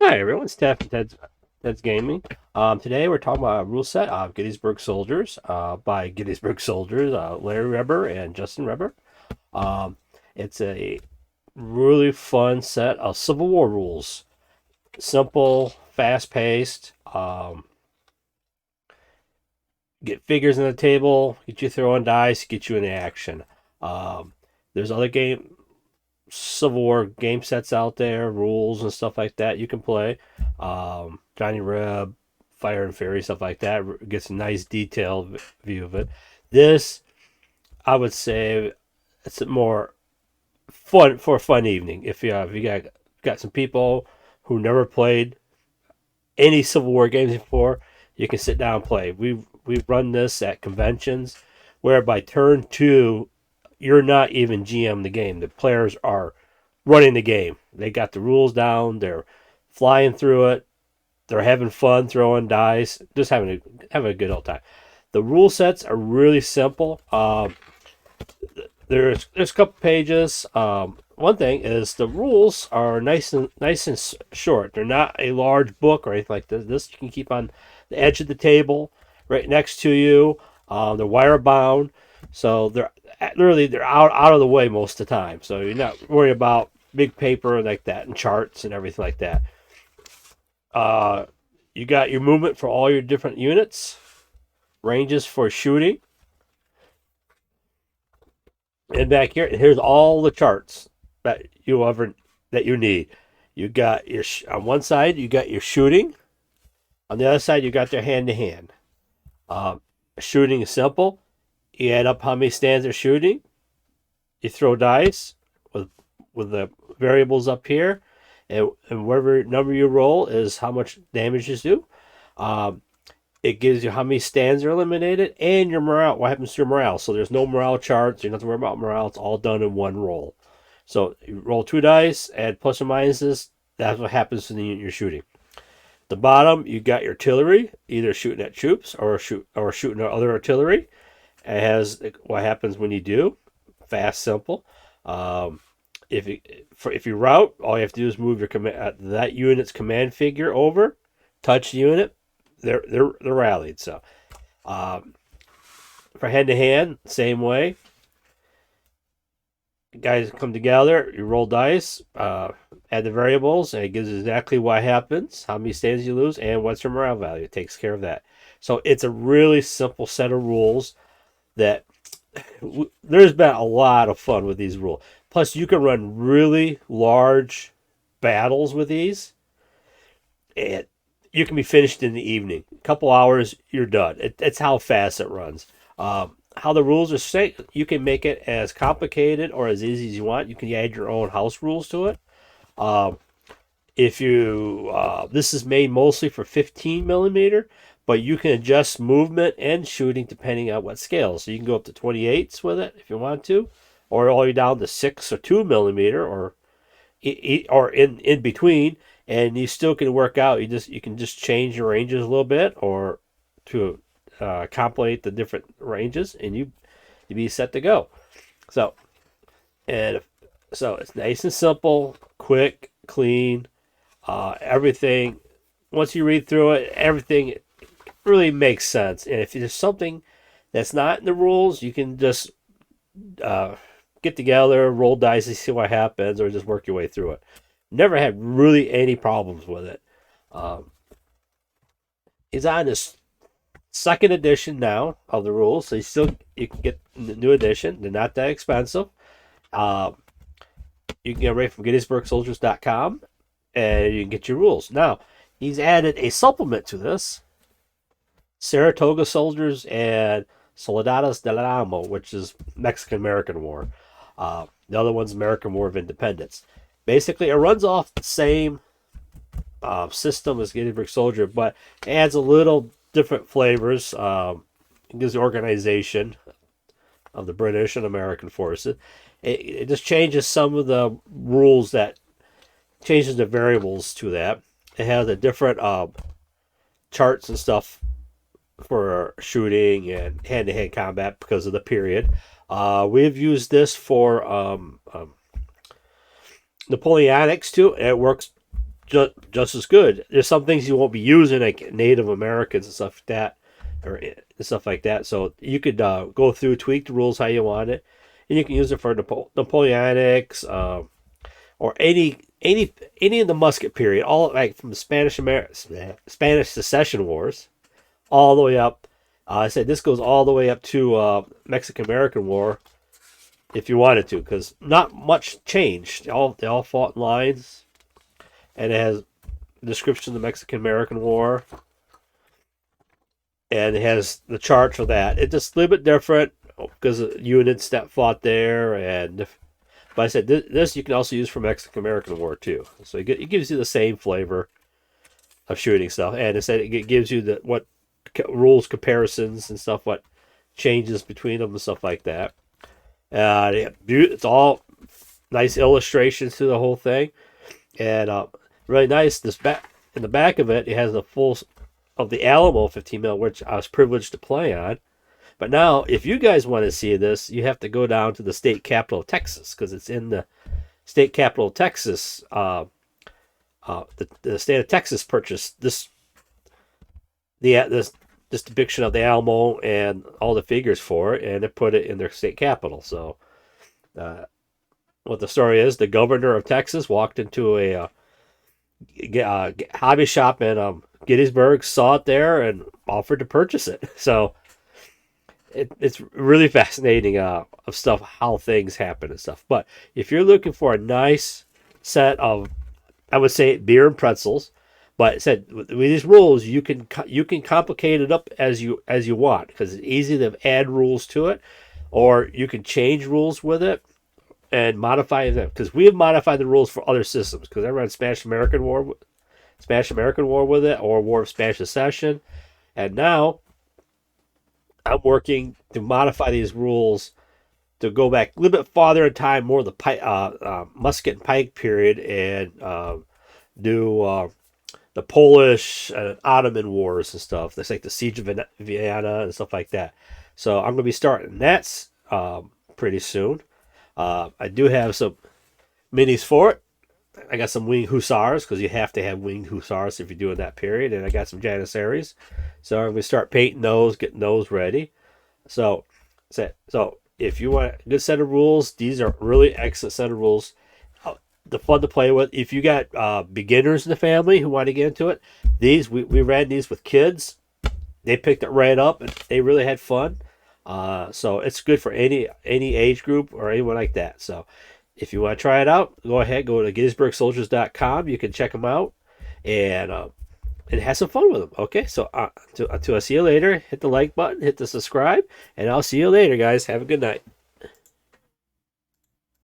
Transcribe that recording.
Hi everyone, it's Ted from Ted's Gaming. Today we're talking about a rule set of Gettysburg Soldiers by Gettysburg Soldiers, Larry Weber and Justin Weber. Um, it's a really fun set of Civil War rules. Simple, fast-paced. Get figures on the table, get you throwing dice, get you in action. There's other Civil War game sets out there, rules and stuff like that you can play. Johnny Reb, Fire and Fury, stuff like that. Gets a nice detailed view of it. This, I would say, it's more fun for a fun evening. If you got some people who never played any Civil War games before, you can sit down and play. We've run this at conventions, where by turn two, you're not even GM the game. The players are running the game. They got the rules down. They're flying through it. They're having fun throwing dice, just having a good old time. The rule sets are really simple. There's a couple pages. One thing is the rules are nice and short. They're not a large book or anything like this. This you can keep on the edge of the table, right next to you. They're wire bound, so they're out of the way most of the time. So you're not worried about big paper like that and charts and everything like that. Uh, you got your movement for all your different units, ranges for shooting, and back here's all the charts that you need. You got your on one side you got your shooting, on the other side you got their hand to hand. Shooting is simple. You add up how many stands they're shooting. You throw dice with the variables up here, and whatever number you roll is how much damage you do. Um, it gives you how many stands are eliminated and your morale. What happens to your morale? So there's no morale charts. You don't have to worry about morale. It's all done in one roll. So you roll two dice, add plus or minuses. That's what happens to the unit you're shooting. The bottom, you got your artillery, either shooting at troops or shooting at other artillery. It has what happens when you do. Fast, simple. Um, if you route, all you have to do is move your that unit's command figure over, touch the unit, they're rallied. So for hand to hand, same way. Guys come together, you roll dice, add the variables, and it gives exactly what happens, how many stands you lose, and what's your morale value. It takes care of that. So it's a really simple set of rules that there's been a lot of fun with these rules. Plus, you can run really large battles with these, and you can be finished in the evening. A couple hours, you're done. It's how fast it runs. How the rules are set, you can make it as complicated or as easy as you want. You can add your own house rules to it. Um, if you This is made mostly for 15 millimeter, but you can adjust movement and shooting depending on what scale. So you can go up to 28s with it if you want to, or all the way down to 6 or 2 millimeter, or in between, and you still can work out. You can just change your ranges a little bit, or to compilate the different ranges, and you be set to go. So and so it's nice and simple, quick, clean. Everything, once you read through it, everything really makes sense. And if there's something that's not in the rules, you can just uh, get together, roll dice, and see what happens, or just work your way through it. Never had really any problems with it. Um, it's on this second edition now of the rules, so you can get the new edition. They're not that expensive. Uh, you can get it right from Gettysburgsoldiers.com, and you can get your rules. Now, he's added a supplement to this, Saratoga Soldiers and Soldados del Amo, which is Mexican American War. The other one's American War of Independence. Basically, it runs off the same system as Gettysburg Soldier, but adds a little different flavors. It gives the organization of the British and American forces. It just changes some of the rules, that changes the variables to that. It has a different charts and stuff for shooting and hand-to-hand combat because of the period. We've used this for Napoleonics too. And it works just as good. There's some things you won't be using, like Native Americans and stuff like that, or stuff like that. So you could go through, tweak the rules how you want it, and you can use it for Napoleonics, or any of the musket period, all like from the Spanish Secession Wars, all the way up. I said this goes all the way up to Mexican American War, if you wanted to, because not much changed. They all fought in lines, and it has a description of the Mexican American War, and it has the chart for that. It's just a little bit different because of units that fought there, and but I said this you can also use for Mexican American War too. So it gives you the same flavor of shooting stuff, and it said it gives you the what rules comparisons and stuff, what changes between them and stuff like that. It's all nice illustrations to the whole thing, and really nice. This back in the back of it, it has the full of the Alamo 15 mil, which I was privileged to play on. But now, if you guys want to see this, you have to go down to the state capital of Texas, because it's in the state capital of Texas. The state of Texas purchased this depiction of the Alamo and all the figures for it, and they put it in their state capital. So, what the story is, the governor of Texas walked into a hobby shop in Gettysburg, saw it there, and offered to purchase it. So, it's really fascinating of stuff, how things happen and stuff. But if you're looking for a nice set of, I would say, beer and pretzels, but it said with these rules, you can complicate it up as you want, because it's easy to add rules to it, or you can change rules with it and modify them. Because we have modified the rules for other systems. Because I ran Spanish American War with it, or War of Spanish Succession, and now I'm working to modify these rules to go back a little bit farther in time, more of the musket and pike period, and do the Polish and Ottoman wars and stuff. That's like the Siege of Vienna and stuff like that. So I'm going to be starting that pretty soon. I do have some minis for it. I got some winged hussars, because you have to have winged hussars if you're doing that period. And I got some janissaries. So I'm going to start painting those, getting those ready. So if you want a good set of rules, these are really excellent set of rules. The fun to play with. If you got beginners in the family who want to get into it, these we ran these with kids. They picked it right up, and they really had fun. So it's good for any age group or anyone like that. So if you want to try it out, go ahead, go to Gettysburgsoldiers.com. You can check them out and have some fun with them. Okay, so until I see you later, hit the like button, hit the subscribe, and I'll see you later, guys. Have a good night.